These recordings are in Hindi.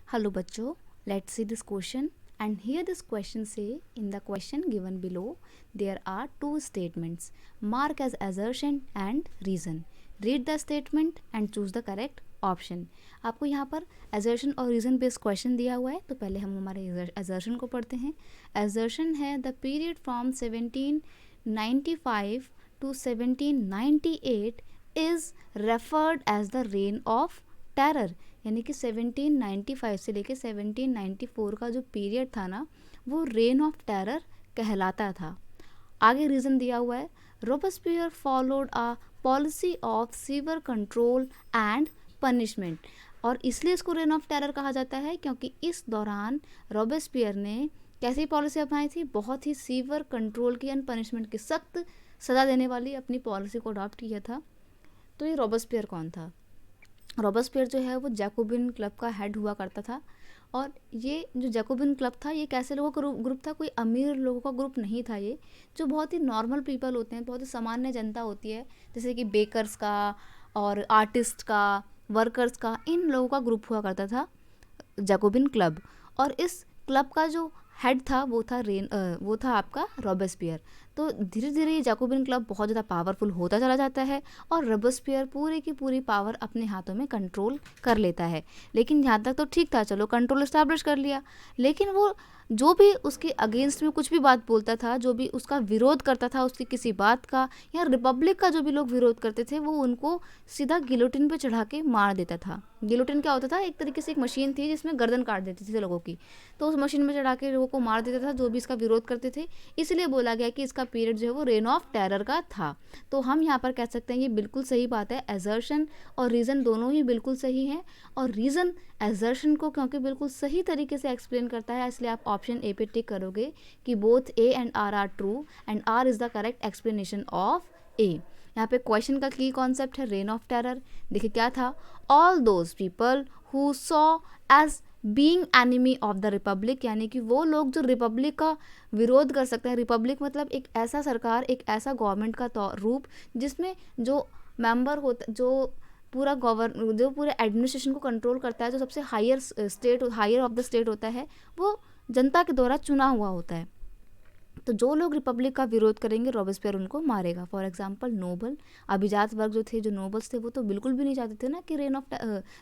Hello बच्चों, let's see this question. And here this question say, in the question given below, there are two statements. Mark as assertion and reason. Read the statement and choose the correct option. आपको यहाँ पर assertion और reason based question दिया हुआ है, तो पहले हम हमारे assertion को पढ़ते हैं. Assertion है the period from 1795 to 1798 is referred as the reign of terror. यानी कि 1795 से लेके 1794 का जो पीरियड था ना, वो रेन ऑफ टेरर कहलाता था. आगे रीज़न दिया हुआ है, Robespierre followed a policy of sewer control and punishment. और इसलिए इसको रेन ऑफ टेरर कहा जाता है क्योंकि इस दौरान रोबेस्पियर ने कैसी पॉलिसी अपनाई थी, बहुत ही सीवर कंट्रोल की एंड पनिशमेंट की, सख्त सज़ा देने वाली अपनी पॉलिसी को अडॉप्ट किया था. तो ये रोबेस्पियर कौन था? रोबेस्पियर जो है वो जैकोबिन क्लब का हेड हुआ करता था. और ये जो जैकोबिन क्लब था, ये कैसे लोगों का ग्रुप था? कोई अमीर लोगों का ग्रुप नहीं था. ये जो बहुत ही नॉर्मल पीपल होते हैं, बहुत ही सामान्य जनता होती है, जैसे कि बेकर्स का और आर्टिस्ट का, वर्कर्स का, इन लोगों का ग्रुप हुआ करता था जैकोबिन क्लब. और इस क्लब का जो हेड था वो था आपका रोबेस्पियर. तो धीरे धीरे ये जैकोबिन क्लब बहुत ज़्यादा पावरफुल होता चला जाता है और रोबेस्पियर पूरी की पूरी पावर अपने हाथों में कंट्रोल कर लेता है. लेकिन यहाँ तक तो ठीक था, चलो कंट्रोल इस्टेब्लिश कर लिया, लेकिन वो जो भी उसके अगेंस्ट में कुछ भी बात बोलता था, जो भी उसका विरोध करता था उसकी किसी बात का, या रिपब्लिक का जो भी लोग विरोध करते थे, वो उनको सीधा गिलोटिन पे चढ़ा के मार देता था. गिलोटिन क्या होता था? एक तरीके से एक मशीन थी जिसमें गर्दन काट देती थी लोगों की. तो उस मशीन में चढ़ा के लोगों को मार देता था जो भी इसका विरोध करते थे. इसलिए बोला गया कि इसका पीरियड जो है वो रेन ऑफ टेरर का था. तो हम यहाँ पर कह सकते हैं ये बिल्कुल सही बात है. एजर्शन और रीज़न दोनों ही बिल्कुल सही हैं. और रीज़न एजर्शन को क्योंकि बिल्कुल सही तरीके से एक्सप्लेन करता है, इसलिए आप ऑप्शन ए पे टिक करोगे कि both A and R true and R is the correct explanation of A. यहाँ पे क्वेश्चन का की कॉन्सेप्ट है रेन ऑफ टेरर. देखिए क्या था, all those people who saw as being enemy of the republic, यानी कि वो लोग जो रिपब्लिक का विरोध कर सकते हैं. रिपब्लिक मतलब एक ऐसा सरकार, एक ऐसा गवर्नमेंट का रूप जिसमें जो मेंबर होता, जो पूरे एडमिनिस्ट्रेशन को कंट्रोल करता है, जो सबसे हायर ऑफ द स्टेट होता है, वो जनता के द्वारा चुना हुआ होता है. तो जो लोग रिपब्लिक का विरोध करेंगे, रोबेस्पियर उनको मारेगा. फॉर एग्जांपल नोबल, अभिजात वर्ग जो थे, जो नोबल्स थे, वो तो बिल्कुल भी नहीं चाहते थे ना कि रेन ऑफ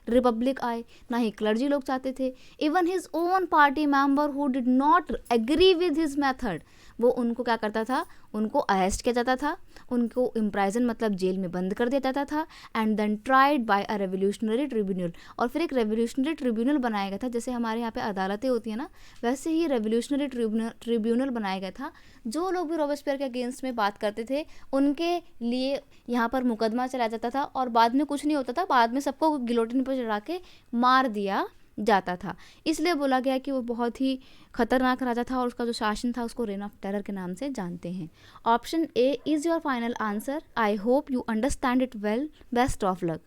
रिपब्लिक आए. ना ही क्लर्जी लोग चाहते थे. Even his own party member who did not agree with his method, वो उनको क्या करता था, उनको अरेस्ट किया जाता था, उनको इम्प्राइजन मतलब जेल में बंद कर दिया जाता था. And then tried by a revolutionary tribunal, और फिर एक रेवोल्यूशनरी ट्रिब्यूनल बनाया गया था. जैसे हमारे यहाँ पे अदालतें होती है ना, वैसे ही रेवोल्यूशनरी ट्रिब्यूनल बनाया गया था. जो लोग भी रोबेस्पियर के अगेंस्ट में बात करते थे, उनके लिए यहाँ पर मुकदमा चलाया जाता था और बाद में कुछ नहीं होता था, बाद में सबको गिलोटिन पर चढ़ा के मार दिया जाता था. इसलिए बोला गया कि वो बहुत ही खतरनाक राजा था और उसका जो शासन था उसको रेन ऑफ टेरर के नाम से जानते हैं. Option A is your final answer. I hope you understand it well. Best of luck.